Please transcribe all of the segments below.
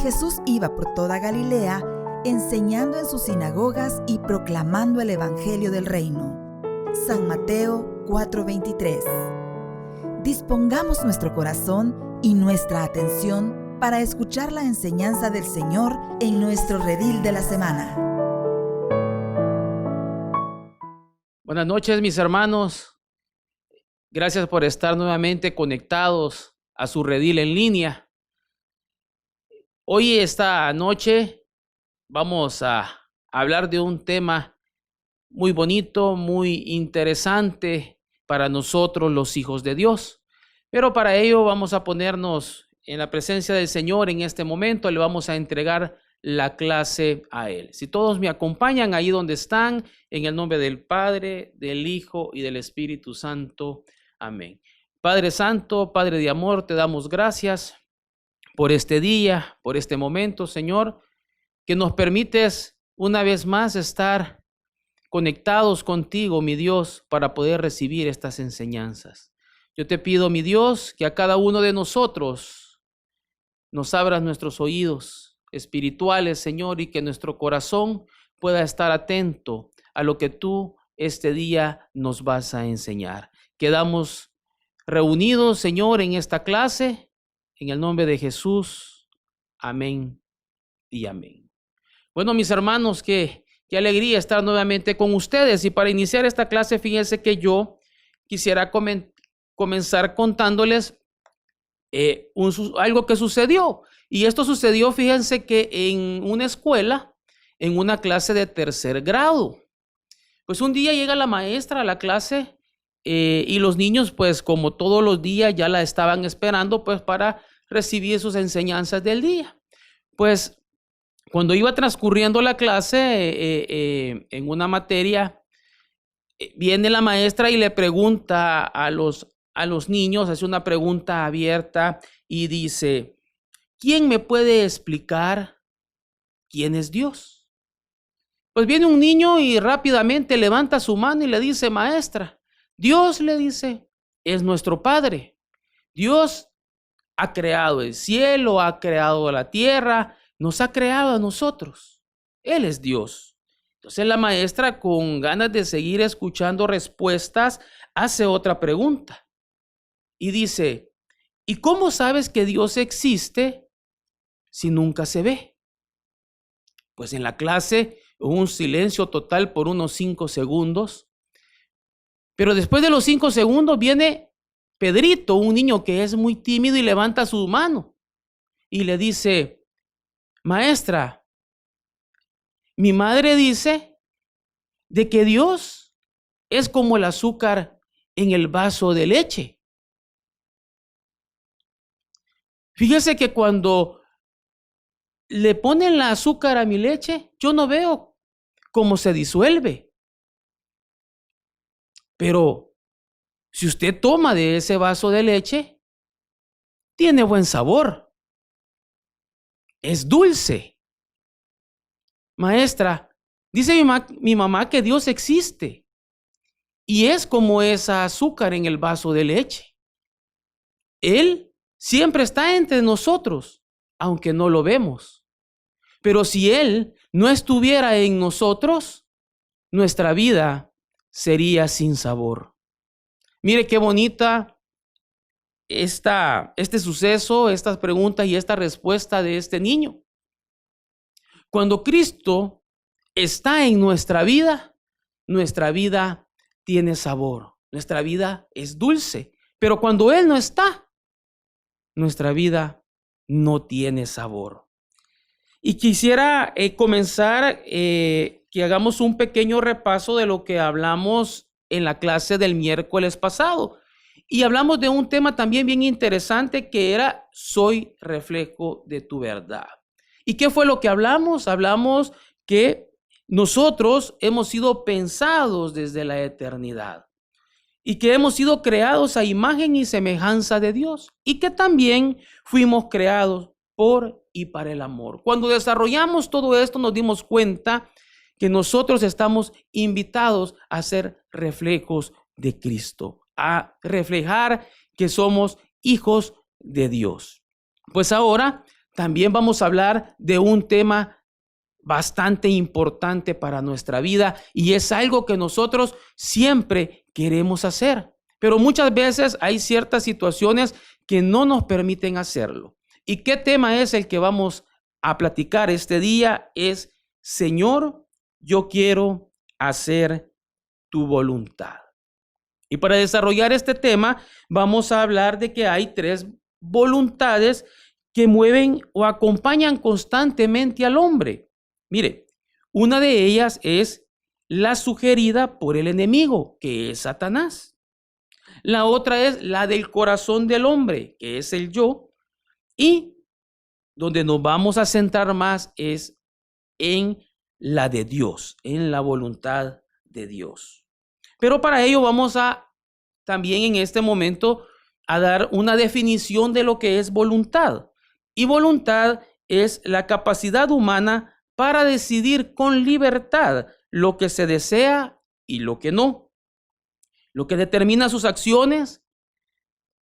Jesús iba por toda Galilea, enseñando en sus sinagogas y proclamando el Evangelio del Reino. San Mateo 4:23. Dispongamos nuestro corazón y nuestra atención para escuchar la enseñanza del Señor en nuestro redil de la semana. Buenas noches, mis hermanos. Gracias por estar nuevamente conectados a su redil en línea. Hoy, esta noche, vamos a hablar de un tema muy bonito, muy interesante para nosotros, los hijos de Dios. Pero para ello vamos a ponernos en la presencia del Señor en este momento. Le vamos a entregar la clase a Él. Si todos me acompañan ahí donde están, en el nombre del Padre, del Hijo y del Espíritu Santo. Amén. Padre Santo, Padre de amor, te damos gracias por este día, por este momento, Señor, que nos permites una vez más estar conectados contigo, mi Dios, para poder recibir estas enseñanzas. Yo te pido, mi Dios, que a cada uno de nosotros nos abras nuestros oídos espirituales, Señor, y que nuestro corazón pueda estar atento a lo que tú este día nos vas a enseñar. Quedamos reunidos, Señor, en esta clase, en el nombre de Jesús. Amén y amén. Bueno, mis hermanos, qué alegría estar nuevamente con ustedes. Y para iniciar esta clase, fíjense que yo quisiera comenzar contándoles algo que sucedió. Y esto sucedió, fíjense que en una escuela, en una clase de tercer grado. Pues un día llega la maestra a la clase y los niños, pues como todos los días, ya la estaban esperando pues para recibir sus enseñanzas del día. Pues cuando iba transcurriendo la clase en una materia, viene la maestra y le pregunta a los niños, hace una pregunta abierta y dice: ¿quién me puede explicar quién es Dios? Pues viene un niño y rápidamente levanta su mano y le dice: maestra, Dios, le dice, es nuestro Padre. Dios ha creado el cielo, ha creado la tierra, nos ha creado a nosotros. Él es Dios. Entonces la maestra, con ganas de seguir escuchando respuestas, hace otra pregunta y dice: ¿y cómo sabes que Dios existe si nunca se ve? Pues en la clase hubo un silencio total por unos 5 segundos. Pero después de los 5 segundos viene Pedrito, un niño que es muy tímido, y levanta su mano y le dice: maestra, mi madre dice de que Dios es como el azúcar en el vaso de leche. Fíjese que cuando le ponen la azúcar a mi leche, yo no veo cómo se disuelve. Pero si usted toma de ese vaso de leche, tiene buen sabor. Es dulce. Maestra, dice mi mamá que Dios existe y es como esa azúcar en el vaso de leche. Él siempre está entre nosotros, aunque no lo vemos. Pero si Él no estuviera en nosotros, nuestra vida sería sin sabor. Mire qué bonita este suceso, estas preguntas y esta respuesta de este niño. Cuando Cristo está en nuestra vida tiene sabor, nuestra vida es dulce. Pero cuando Él no está, nuestra vida no tiene sabor. Y quisiera comenzar que hagamos un pequeño repaso de lo que hablamos en la clase del miércoles pasado. Y hablamos de un tema también bien interesante que era: soy reflejo de tu verdad. ¿Y qué fue lo que hablamos? Hablamos que nosotros hemos sido pensados desde la eternidad y que hemos sido creados a imagen y semejanza de Dios y que también fuimos creados por y para el amor. Cuando desarrollamos todo esto, nos dimos cuenta que nosotros estamos invitados a ser reflejos de Cristo, a reflejar que somos hijos de Dios. Pues ahora también vamos a hablar de un tema bastante importante para nuestra vida y es algo que nosotros siempre queremos hacer, pero muchas veces hay ciertas situaciones que no nos permiten hacerlo. ¿Y qué tema es el que vamos a platicar este día? Es: Señor, yo quiero hacer tu voluntad. Y para desarrollar este tema vamos a hablar de que hay 3 voluntades que mueven o acompañan constantemente al hombre. Mire, una de ellas es la sugerida por el enemigo, que es Satanás. La otra es la del corazón del hombre, que es el yo. Y donde nos vamos a centrar más es en la de Dios, en la voluntad de Dios. Pero para ello vamos a también en este momento a dar una definición de lo que es voluntad. Y voluntad es la capacidad humana para decidir con libertad lo que se desea y lo que no. Lo que determina sus acciones,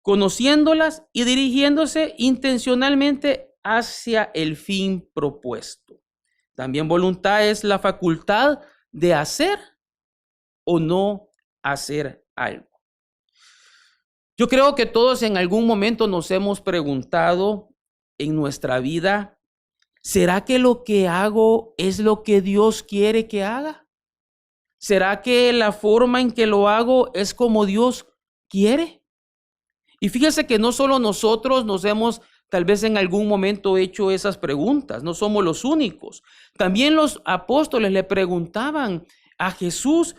conociéndolas y dirigiéndose intencionalmente hacia el fin propuesto. También voluntad es la facultad de hacer o no hacer algo. Yo creo que todos en algún momento nos hemos preguntado en nuestra vida: ¿será que lo que hago es lo que Dios quiere que haga? ¿Será que la forma en que lo hago es como Dios quiere? Y fíjese que no solo nosotros nos hemos tal vez en algún momento hecho esas preguntas, no somos los únicos. También los apóstoles le preguntaban a Jesús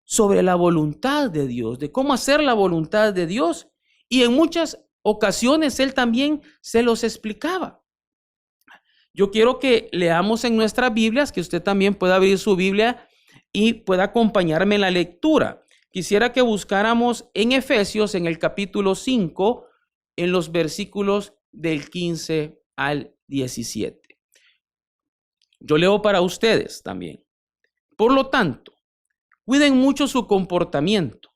sobre la voluntad de Dios, de cómo hacer la voluntad de Dios. Y en muchas ocasiones él también se los explicaba. Yo quiero que leamos en nuestras Biblias, que usted también pueda abrir su Biblia y pueda acompañarme en la lectura. Quisiera que buscáramos en Efesios, en el capítulo 5, en los versículos del 15 al 17. Yo leo para ustedes también. Por lo tanto, cuiden mucho su comportamiento.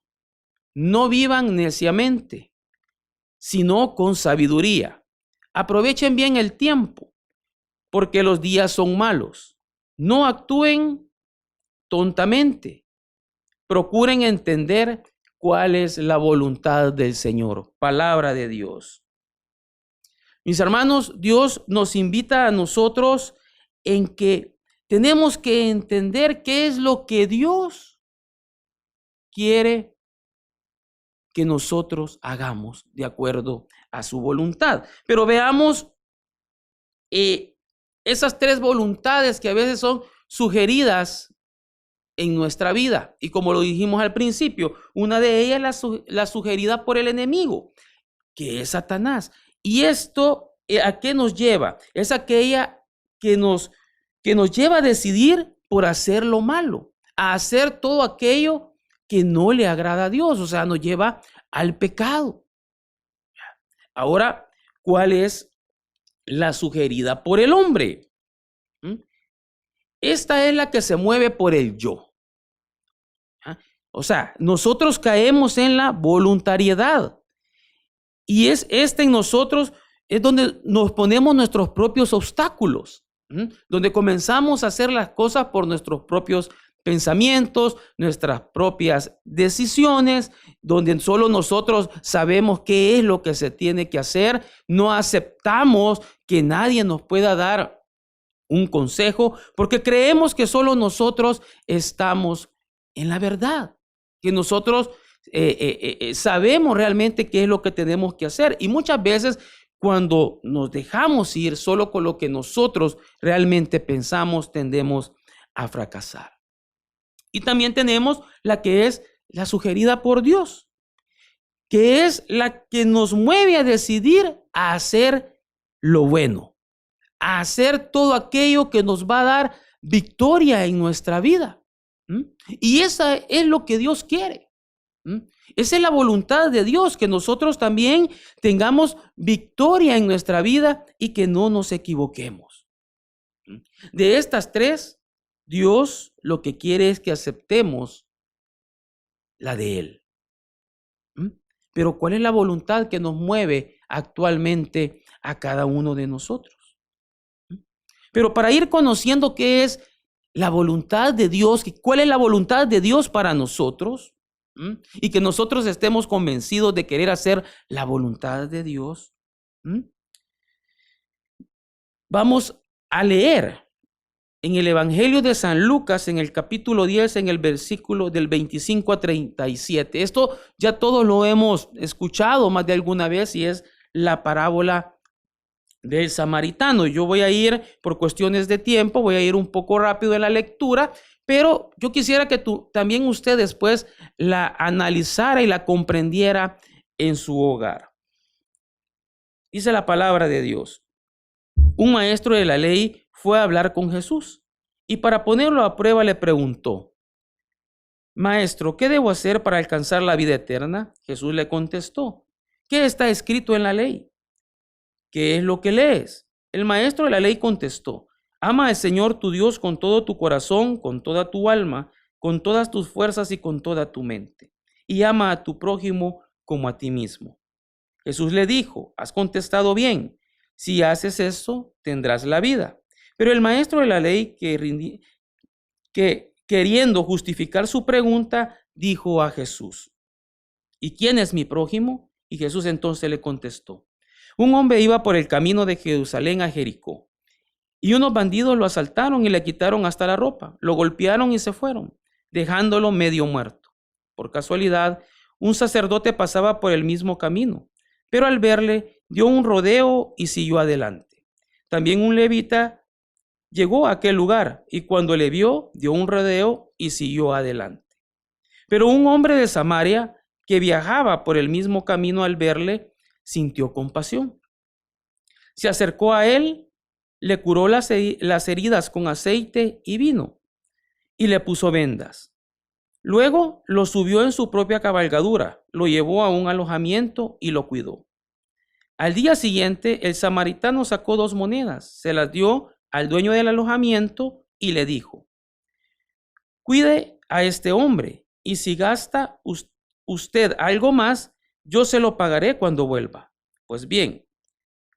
No vivan neciamente, sino con sabiduría. Aprovechen bien el tiempo, porque los días son malos. No actúen tontamente. Procuren entender cuál es la voluntad del Señor. Palabra de Dios. Mis hermanos, Dios nos invita a nosotros en que tenemos que entender qué es lo que Dios quiere que nosotros hagamos de acuerdo a su voluntad. Pero veamos esas 3 voluntades que a veces son sugeridas en nuestra vida. Y como lo dijimos al principio, una de ellas es la sugerida por el enemigo, que es Satanás. Y esto, ¿a qué nos lleva? Es aquella que nos lleva a decidir por hacer lo malo, a hacer todo aquello que no le agrada a Dios, o sea, nos lleva al pecado. Ahora, ¿cuál es la sugerida por el hombre? Esta es la que se mueve por el yo. O sea, nosotros caemos en la voluntariedad. Y es en nosotros, es donde nos ponemos nuestros propios obstáculos, donde comenzamos a hacer las cosas por nuestros propios pensamientos, nuestras propias decisiones, donde solo nosotros sabemos qué es lo que se tiene que hacer. No aceptamos que nadie nos pueda dar un consejo, porque creemos que solo nosotros estamos en la verdad, que nosotros sabemos realmente qué es lo que tenemos que hacer. Y muchas veces cuando nos dejamos ir solo con lo que nosotros realmente pensamos, tendemos a fracasar. Y también tenemos la que es la sugerida por Dios, que es la que nos mueve a decidir a hacer lo bueno, a hacer todo aquello que nos va a dar victoria en nuestra vida. Y esa es lo que Dios quiere. Esa es la voluntad de Dios, que nosotros también tengamos victoria en nuestra vida y que no nos equivoquemos. De estas 3, Dios lo que quiere es que aceptemos la de Él. Pero ¿cuál es la voluntad que nos mueve actualmente a cada uno de nosotros? Pero para ir conociendo qué es la voluntad de Dios, cuál es la voluntad de Dios para nosotros, y que nosotros estemos convencidos de querer hacer la voluntad de Dios, vamos a leer en el Evangelio de San Lucas, en el capítulo 10, en el versículo del 25 a 37. Esto ya todos lo hemos escuchado más de alguna vez y es la parábola del samaritano. Yo voy a ir, por cuestiones de tiempo, voy a ir un poco rápido en la lectura, pero yo quisiera que también usted después la analizara y la comprendiera en su hogar. Dice la palabra de Dios: un maestro de la ley fue a hablar con Jesús y para ponerlo a prueba le preguntó: Maestro, ¿qué debo hacer para alcanzar la vida eterna? Jesús le contestó: ¿qué está escrito en la ley? ¿Qué es lo que lees? El maestro de la ley contestó: ama al Señor tu Dios con todo tu corazón, con toda tu alma, con todas tus fuerzas y con toda tu mente. Y ama a tu prójimo como a ti mismo. Jesús le dijo: has contestado bien. Si haces eso, tendrás la vida. Pero el maestro de la ley, que queriendo justificar su pregunta, dijo a Jesús: ¿y quién es mi prójimo? Y Jesús entonces le contestó: un hombre iba por el camino de Jerusalén a Jericó, y unos bandidos lo asaltaron y le quitaron hasta la ropa, lo golpearon y se fueron, dejándolo medio muerto. Por casualidad, un sacerdote pasaba por el mismo camino, pero al verle dio un rodeo y siguió adelante. También un levita llegó a aquel lugar y cuando le vio, dio un rodeo y siguió adelante. Pero un hombre de Samaria que viajaba por el mismo camino, al verle, sintió compasión. Se acercó a él, le curó las heridas con aceite y vino y le puso vendas. Luego lo subió en su propia cabalgadura, lo llevó a un alojamiento y lo cuidó. Al día siguiente, el samaritano sacó 2 monedas, se las dio al dueño del alojamiento y le dijo: cuide a este hombre y si gasta usted algo más, yo se lo pagaré cuando vuelva. Pues bien,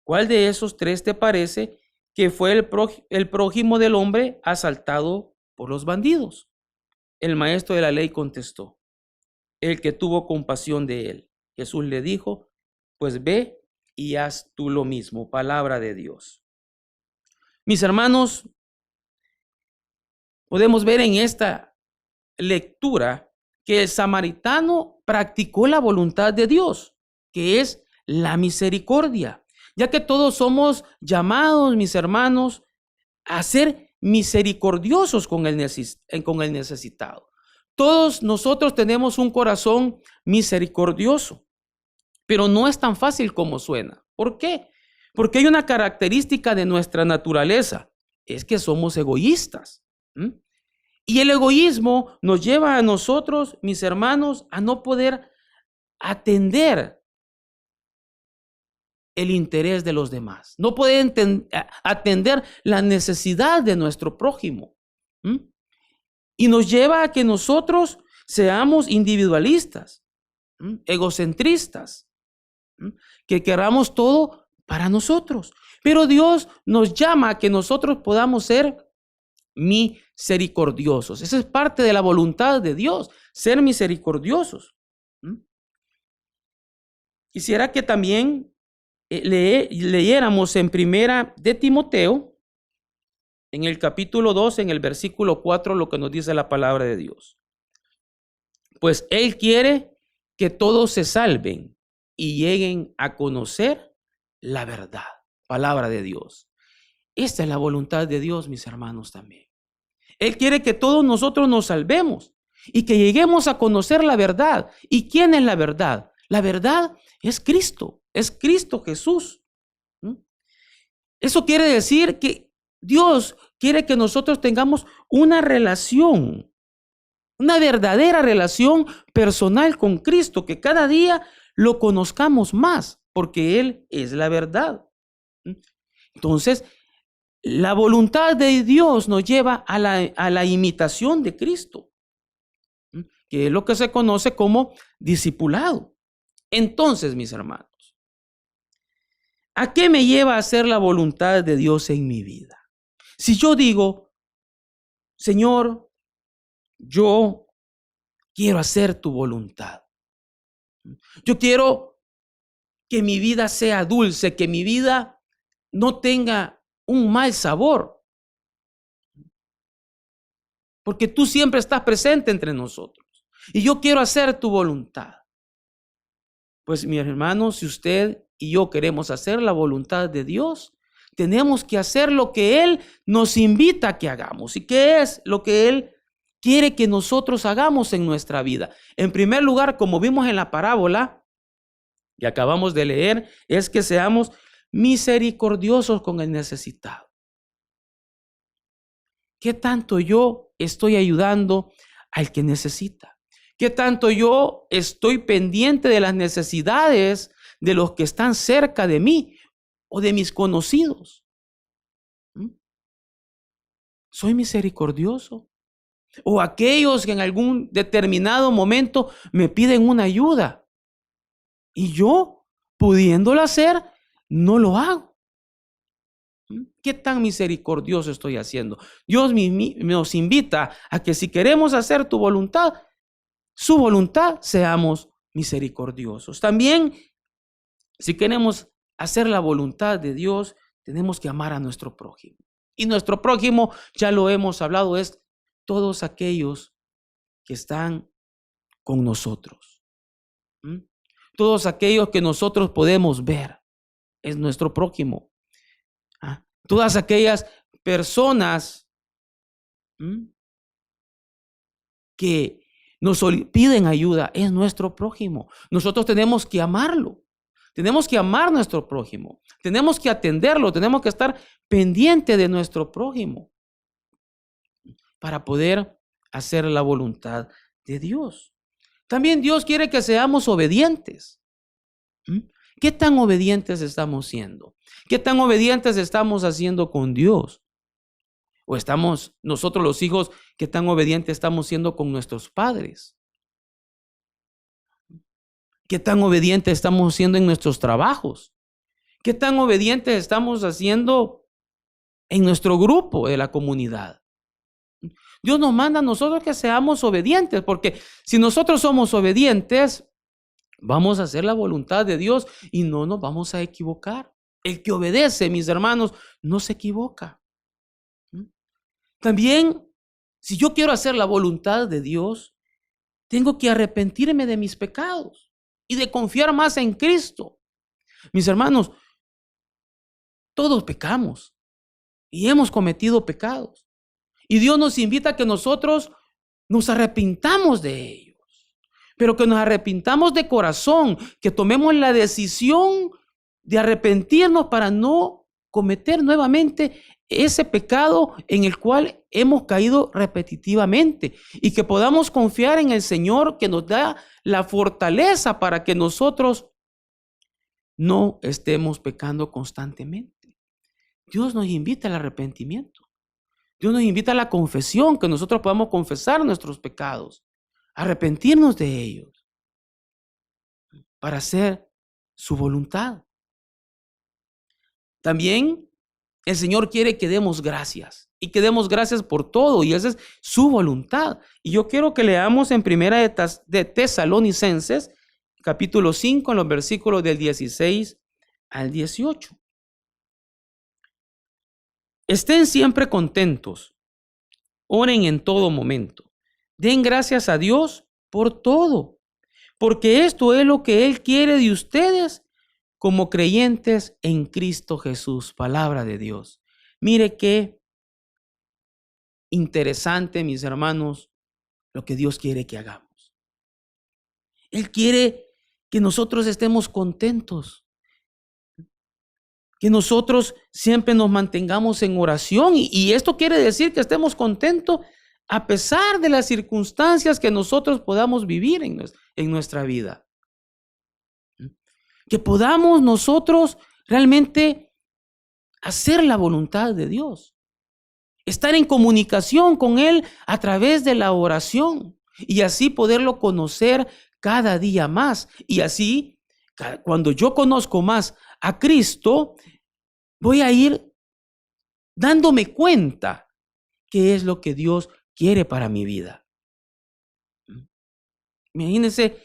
¿cuál de esos 3 te parece que fue el prójimo del hombre asaltado por los bandidos? El maestro de la ley contestó: el que tuvo compasión de él. Jesús le dijo: pues ve y haz tú lo mismo. Palabra de Dios. Mis hermanos, podemos ver en esta lectura que el samaritano practicó la voluntad de Dios, que es la misericordia, ya que todos somos llamados, mis hermanos, a ser misericordiosos con el necesitado. Todos nosotros tenemos un corazón misericordioso, pero no es tan fácil como suena. ¿Por qué? Porque hay una característica de nuestra naturaleza, es que somos egoístas. Y el egoísmo nos lleva a nosotros, mis hermanos, a no poder atender el interés de los demás, no poder atender la necesidad de nuestro prójimo. Y nos lleva a que nosotros seamos individualistas, egocentristas, que queramos todo para nosotros. Pero Dios nos llama a que nosotros podamos ser misericordiosos. Esa es parte de la voluntad de Dios, ser misericordiosos. Quisiera que también leyéramos en 1 de Timoteo, en el capítulo 2, en el versículo 4, lo que nos dice la palabra de Dios. Pues Él quiere que todos se salven y lleguen a conocer la verdad. Palabra de Dios. Esta es la voluntad de Dios, mis hermanos, también. Él quiere que todos nosotros nos salvemos y que lleguemos a conocer la verdad. ¿Y quién es la verdad? La verdad es Cristo Jesús. Eso quiere decir que Dios quiere que nosotros tengamos una relación, una verdadera relación personal con Cristo, que cada día lo conozcamos más, porque Él es la verdad. Entonces, la voluntad de Dios nos lleva a la imitación de Cristo, que es lo que se conoce como discipulado. Entonces, mis hermanos, ¿a qué me lleva a hacer la voluntad de Dios en mi vida? Si yo digo, Señor, yo quiero hacer tu voluntad. Yo quiero que mi vida sea dulce, que mi vida no tenga un mal sabor. Porque tú siempre estás presente entre nosotros. Y yo quiero hacer tu voluntad. Pues, mis hermanos, si usted y yo queremos hacer la voluntad de Dios, tenemos que hacer lo que Él nos invita a que hagamos. ¿Y qué es lo que Él quiere que nosotros hagamos en nuestra vida? En primer lugar, como vimos en la parábola que acabamos de leer, es que seamos misericordiosos con el necesitado. ¿Qué tanto yo estoy ayudando al que necesita? ¿Qué tanto yo estoy pendiente de las necesidades de los que están cerca de mí o de mis conocidos? ¿Soy misericordioso? O aquellos que en algún determinado momento me piden una ayuda y yo, pudiéndolo hacer, no lo hago. ¿Qué tan misericordioso estoy haciendo? Dios nos invita a que si queremos hacer tu voluntad, su voluntad, seamos misericordiosos. También, si queremos hacer la voluntad de Dios, tenemos que amar a nuestro prójimo. Y nuestro prójimo, ya lo hemos hablado, es todos aquellos que están con nosotros. Todos aquellos que nosotros podemos ver, es nuestro prójimo. Todas aquellas personas que nos piden ayuda, es nuestro prójimo. Nosotros tenemos que amarlo. Tenemos que amar a nuestro prójimo. Tenemos que atenderlo. Tenemos que estar pendiente de nuestro prójimo para poder hacer la voluntad de Dios. También Dios quiere que seamos obedientes. ¿Qué tan obedientes estamos siendo? ¿Qué tan obedientes estamos haciendo con Dios? ¿O estamos nosotros los hijos, qué tan obedientes estamos siendo con nuestros padres? ¿Qué tan obedientes estamos siendo en nuestros trabajos? ¿Qué tan obedientes estamos haciendo en nuestro grupo de la comunidad? Dios nos manda a nosotros que seamos obedientes, porque si nosotros somos obedientes, vamos a hacer la voluntad de Dios y no nos vamos a equivocar. El que obedece, mis hermanos, no se equivoca. También, si yo quiero hacer la voluntad de Dios, tengo que arrepentirme de mis pecados y de confiar más en Cristo. Mis hermanos, todos pecamos y hemos cometido pecados. Y Dios nos invita a que nosotros nos arrepintamos de ellos, pero que nos arrepintamos de corazón, que tomemos la decisión de arrepentirnos para no cometer nuevamente ese pecado en el cual hemos caído repetitivamente, y que podamos confiar en el Señor, que nos da la fortaleza para que nosotros no estemos pecando constantemente. Dios nos invita al arrepentimiento. Dios nos invita a la confesión, que nosotros podamos confesar nuestros pecados, arrepentirnos de ellos para hacer su voluntad. También el Señor quiere que demos gracias, y que demos gracias por todo, y esa es su voluntad. Y yo quiero que leamos en Primera de Tesalonicenses, capítulo 5, en los versículos del 16 al 18. Estén siempre contentos, oren en todo momento, den gracias a Dios por todo, porque esto es lo que Él quiere de ustedes como creyentes en Cristo Jesús. Palabra de Dios. Mire qué interesante, mis hermanos, lo que Dios quiere que hagamos. Él quiere que nosotros estemos contentos, que nosotros siempre nos mantengamos en oración, y esto quiere decir que estemos contentos a pesar de las circunstancias que nosotros podamos vivir en nuestra vida. Que podamos nosotros realmente hacer la voluntad de Dios, estar en comunicación con Él a través de la oración, y así poderlo conocer cada día más. Y así, cuando yo conozco más a Cristo, voy a ir dándome cuenta qué es lo que Dios quiere para mi vida. Imagínense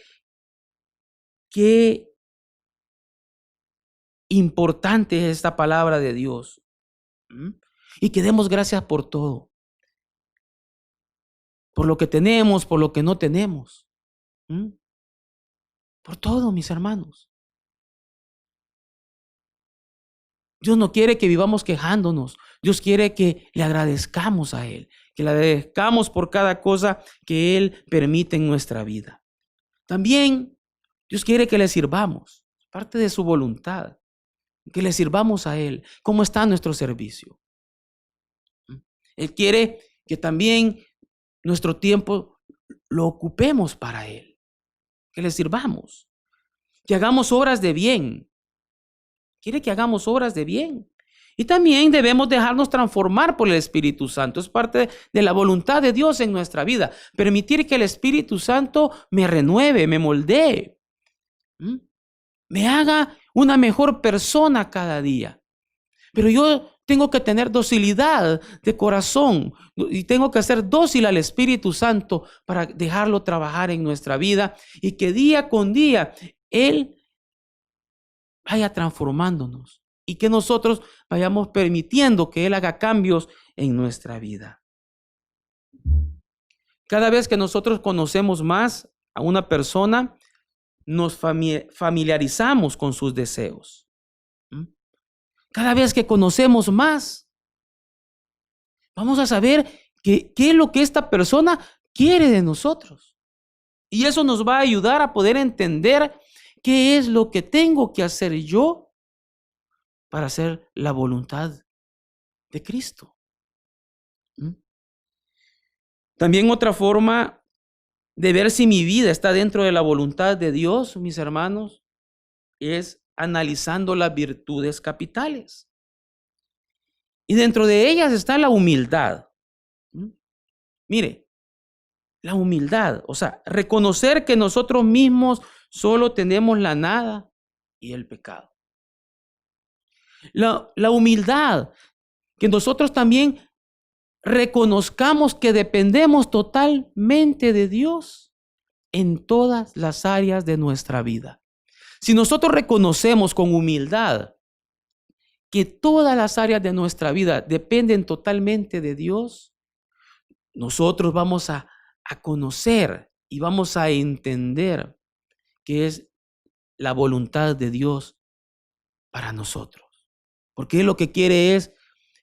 qué importante es esta palabra de Dios. Y que demos gracias por todo. Por lo que tenemos, por lo que no tenemos. Por todo, mis hermanos. Dios no quiere que vivamos quejándonos. Dios quiere que le agradezcamos a Él. Que le agradezcamos por cada cosa que Él permite en nuestra vida. También Dios quiere que le sirvamos. Parte de su voluntad. Que le sirvamos a Él. ¿Cómo está nuestro servicio? Él quiere que también nuestro tiempo lo ocupemos para Él. Que le sirvamos. Que hagamos obras de bien. Quiere que hagamos obras de bien. Y también debemos dejarnos transformar por el Espíritu Santo. Es parte de la voluntad de Dios en nuestra vida. Permitir que el Espíritu Santo me renueve, me moldee. Me haga una mejor persona cada día. Pero yo tengo que tener docilidad de corazón y tengo que ser dócil al Espíritu Santo para dejarlo trabajar en nuestra vida y que día con día Él vaya transformándonos y que nosotros vayamos permitiendo que Él haga cambios en nuestra vida. Cada vez que nosotros conocemos más a una persona, nos familiarizamos con sus deseos. Cada vez que conocemos más, vamos a saber qué es lo que esta persona quiere de nosotros. Y eso nos va a ayudar a poder entender qué es lo que tengo que hacer yo para hacer la voluntad de Cristo. También otra forma de ver si mi vida está dentro de la voluntad de Dios, mis hermanos, es analizando las virtudes capitales. Y dentro de ellas está la humildad. Mire, la humildad, o sea, reconocer que nosotros mismos solo tenemos la nada y el pecado. La humildad, que nosotros también reconozcamos que dependemos totalmente de Dios en todas las áreas de nuestra vida. Si nosotros reconocemos con humildad que todas las áreas de nuestra vida dependen totalmente de Dios, nosotros vamos a conocer y vamos a entender que es la voluntad de Dios para nosotros. Porque Él lo que quiere es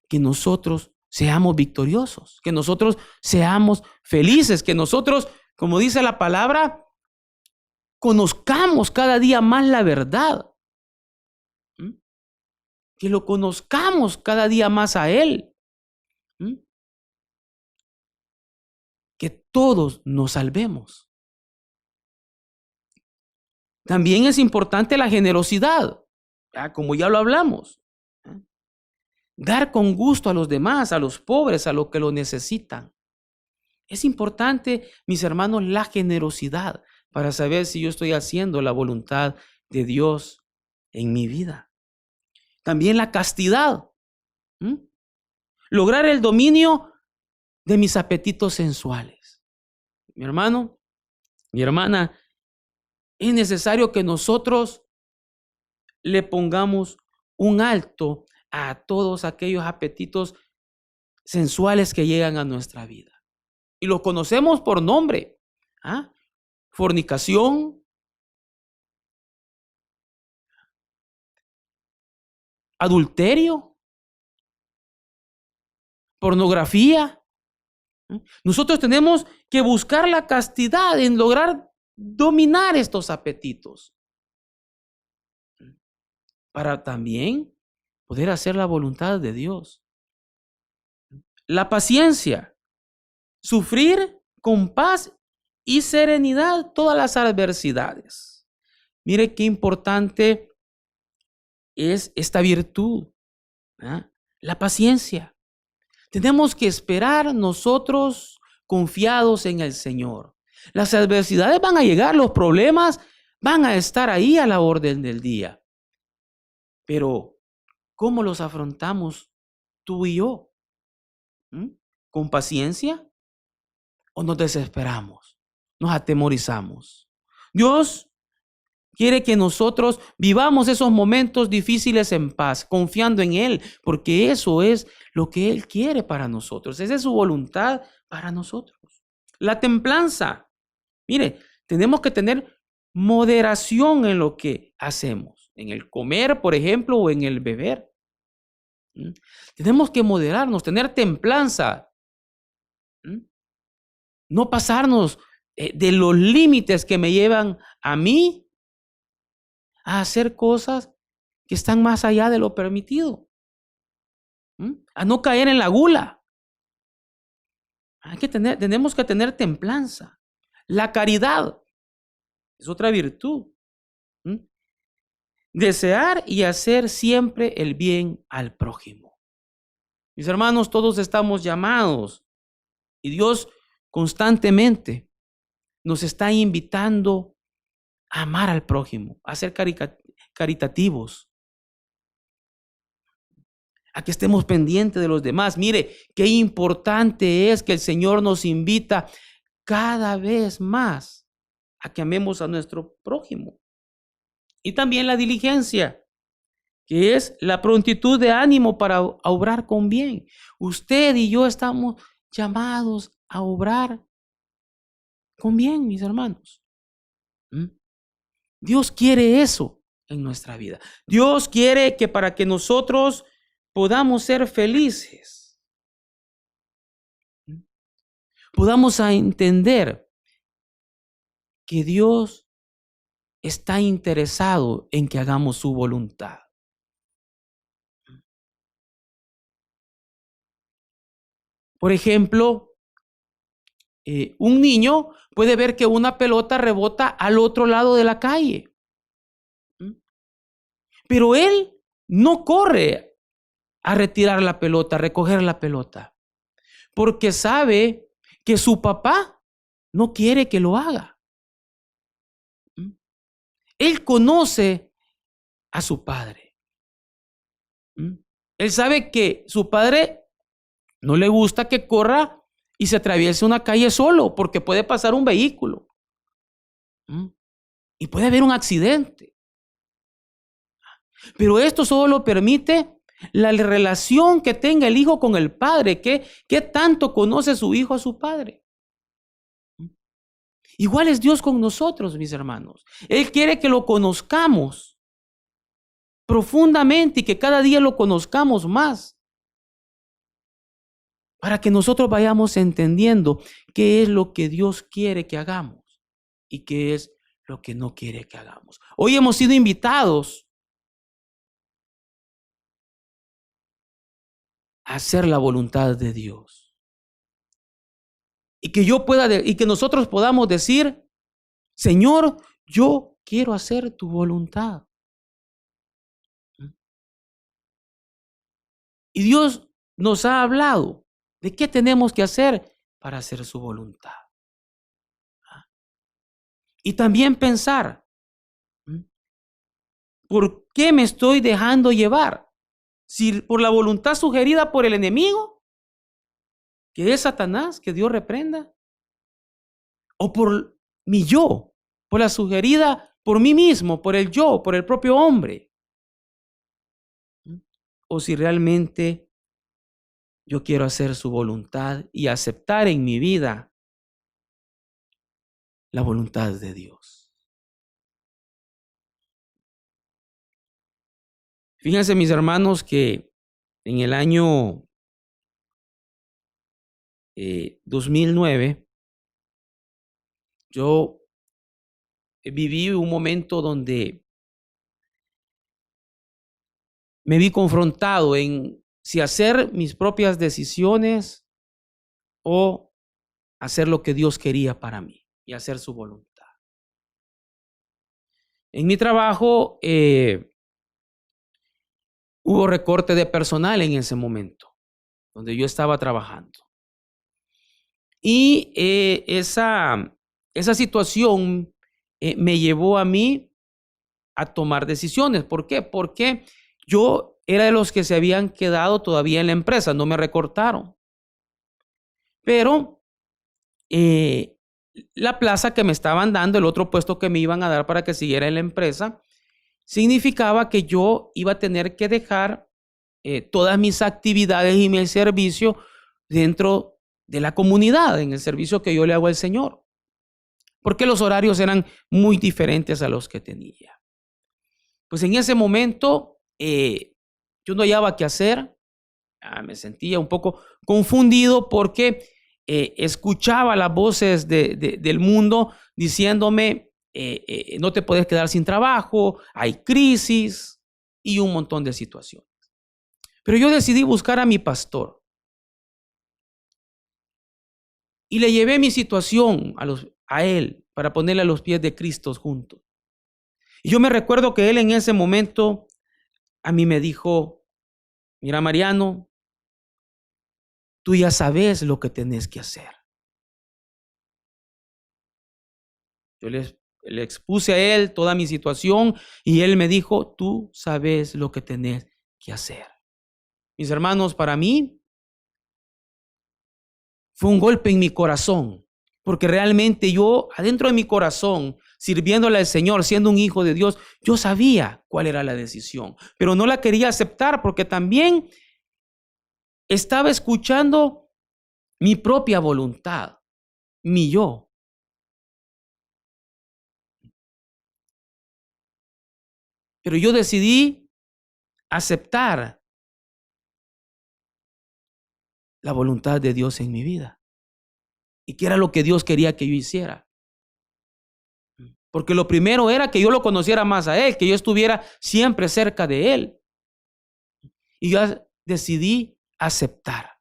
que nosotros seamos victoriosos, que nosotros seamos felices, que nosotros, como dice la palabra, conozcamos cada día más la verdad. Que lo conozcamos cada día más a Él. Que todos nos salvemos. También es importante la generosidad, como ya lo hablamos. Dar con gusto a los demás, a los pobres, a los que lo necesitan. Es importante, mis hermanos, la generosidad para saber si yo estoy haciendo la voluntad de Dios en mi vida. También la castidad. Lograr el dominio de mis apetitos sensuales. Mi hermano, mi hermana, es necesario que nosotros le pongamos un alto a todos aquellos apetitos sensuales que llegan a nuestra vida. Y los conocemos por nombre. Fornicación, adulterio, pornografía. Nosotros tenemos que buscar la castidad en lograr dominar estos apetitos para también poder hacer la voluntad de Dios. La paciencia, sufrir con paz y serenidad todas las adversidades. Mire qué importante es esta virtud, la paciencia. Tenemos que esperar nosotros confiados en el Señor. Las adversidades van a llegar, los problemas van a estar ahí a la orden del día. Pero, ¿cómo los afrontamos tú y yo? ¿Con paciencia o nos desesperamos? Nos atemorizamos. Dios quiere que nosotros vivamos esos momentos difíciles en paz, confiando en Él, porque eso es lo que Él quiere para nosotros. Esa es su voluntad para nosotros. La templanza. Mire, tenemos que tener moderación en lo que hacemos, en el comer, por ejemplo, o en el beber. Tenemos que moderarnos, tener templanza. No pasarnos de los límites que me llevan a mí a hacer cosas que están más allá de lo permitido. A no caer en la gula. Tenemos que tener templanza. La caridad es otra virtud. Desear y hacer siempre el bien al prójimo. Mis hermanos, todos estamos llamados y Dios constantemente nos está invitando a amar al prójimo, a ser caritativos, a que estemos pendientes de los demás. Mire, qué importante es que el Señor nos invita cada vez más a que amemos a nuestro prójimo. Y también la diligencia, que es la prontitud de ánimo para obrar con bien. Usted y yo estamos llamados a obrar con bien, mis hermanos. Dios quiere eso en nuestra vida. Dios quiere que para que nosotros podamos ser felices, podamos entender que Dios está interesado en que hagamos su voluntad. Por ejemplo, un niño puede ver que una pelota rebota al otro lado de la calle, pero él no corre a retirar la pelota, a recoger la pelota, porque sabe que su papá no quiere que lo haga. Él conoce a su padre. Él sabe que su padre no le gusta que corra y se atraviese una calle solo, porque puede pasar un vehículo y puede haber un accidente. Pero esto solo lo permite la relación que tenga el hijo con el padre. ¿Qué tanto conoce su hijo a su padre? Igual es Dios con nosotros, mis hermanos. Él quiere que lo conozcamos profundamente y que cada día lo conozcamos más, para que nosotros vayamos entendiendo qué es lo que Dios quiere que hagamos y qué es lo que no quiere que hagamos. Hoy hemos sido invitados a hacer la voluntad de Dios. Y que nosotros podamos decir: Señor, yo quiero hacer tu voluntad. Y Dios nos ha hablado de qué tenemos que hacer para hacer su voluntad. Y también pensar: ¿por qué me estoy dejando llevar? Si por la voluntad sugerida por el enemigo, que es Satanás, que Dios reprenda, o por mi yo, por la sugerida por mí mismo, por el yo, por el propio hombre, o si realmente yo quiero hacer su voluntad y aceptar en mi vida la voluntad de Dios. Fíjense, mis hermanos, que en el año 2009 yo viví un momento donde me vi confrontado en si hacer mis propias decisiones o hacer lo que Dios quería para mí y hacer su voluntad. En mi trabajo hubo recorte de personal en ese momento donde yo estaba trabajando. Y esa situación me llevó a mí a tomar decisiones. ¿Por qué? Porque yo era de los que se habían quedado todavía en la empresa, no me recortaron. Pero la plaza que me estaban dando, el otro puesto que me iban a dar para que siguiera en la empresa, significaba que yo iba a tener que dejar todas mis actividades y mi servicio dentro de la comunidad, en el servicio que yo le hago al Señor, porque los horarios eran muy diferentes a los que tenía. Pues en ese momento yo no hallaba qué hacer, me sentía un poco confundido porque escuchaba las voces del mundo diciéndome, no te puedes quedar sin trabajo, hay crisis y un montón de situaciones. Pero yo decidí buscar a mi pastor y le llevé mi situación a él para ponerle a los pies de Cristo juntos. Y yo me recuerdo que él en ese momento a mí me dijo, mira, Mariano, tú ya sabes lo que tenés que hacer. Yo le expuse a él toda mi situación y él me dijo, tú sabes lo que tenés que hacer. Mis hermanos, para mí fue un golpe en mi corazón, porque realmente yo, adentro de mi corazón, sirviéndole al Señor, siendo un hijo de Dios, yo sabía cuál era la decisión, pero no la quería aceptar porque también estaba escuchando mi propia voluntad, mi yo. Pero yo decidí aceptar la voluntad de Dios en mi vida. ¿Y qué era lo que Dios quería que yo hiciera? Porque lo primero era que yo lo conociera más a Él, que yo estuviera siempre cerca de Él. Y yo decidí aceptar,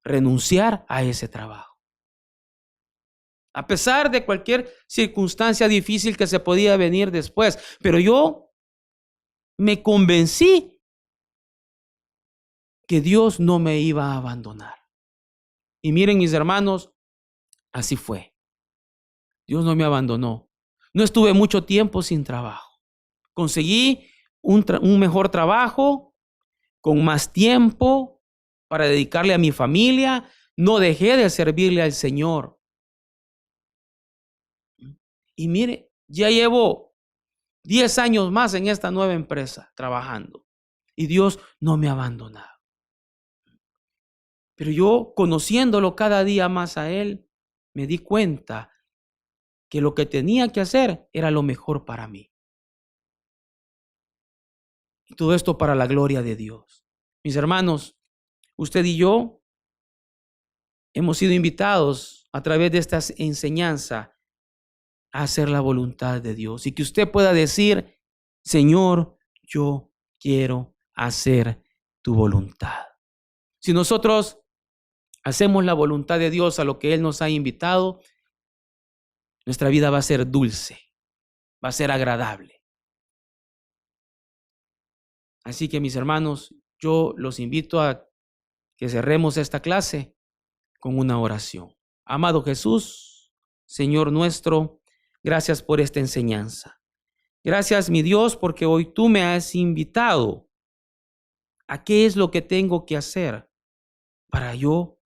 renunciar a ese trabajo. A pesar de cualquier circunstancia difícil que se podía venir después. Pero yo me convencí que Dios no me iba a abandonar. Y miren, mis hermanos, así fue. Dios no me abandonó. No estuve mucho tiempo sin trabajo. Conseguí un mejor trabajo, con más tiempo para dedicarle a mi familia. No dejé de servirle al Señor. Y mire, ya llevo 10 años más en esta nueva empresa trabajando. Y Dios no me ha abandonado. Pero yo, conociéndolo cada día más a Él, me di cuenta que lo que tenía que hacer era lo mejor para mí. Y todo esto para la gloria de Dios. Mis hermanos, usted y yo hemos sido invitados a través de esta enseñanza a hacer la voluntad de Dios. Y que usted pueda decir, Señor, yo quiero hacer tu voluntad. Si nosotros hacemos la voluntad de Dios a lo que Él nos ha invitado, nuestra vida va a ser dulce, va a ser agradable. Así que, mis hermanos, yo los invito a que cerremos esta clase con una oración. Amado Jesús, Señor nuestro, gracias por esta enseñanza. Gracias, mi Dios, porque hoy tú me has invitado a qué es lo que tengo que hacer para yo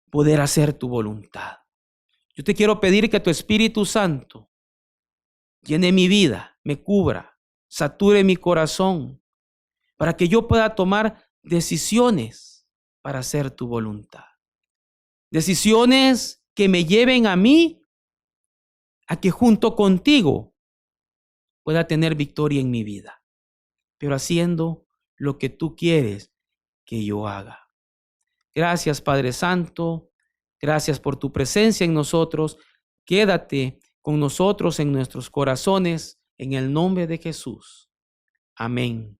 poder hacer tu voluntad. Yo te quiero pedir que tu Espíritu Santo llene mi vida, me cubra, sature mi corazón, para que yo pueda tomar decisiones para hacer tu voluntad. Decisiones que me lleven a mí a que junto contigo pueda tener victoria en mi vida, pero haciendo lo que tú quieres que yo haga. Gracias, Padre Santo. Gracias por tu presencia en nosotros. Quédate con nosotros en nuestros corazones, en el nombre de Jesús. Amén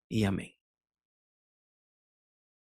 y amén.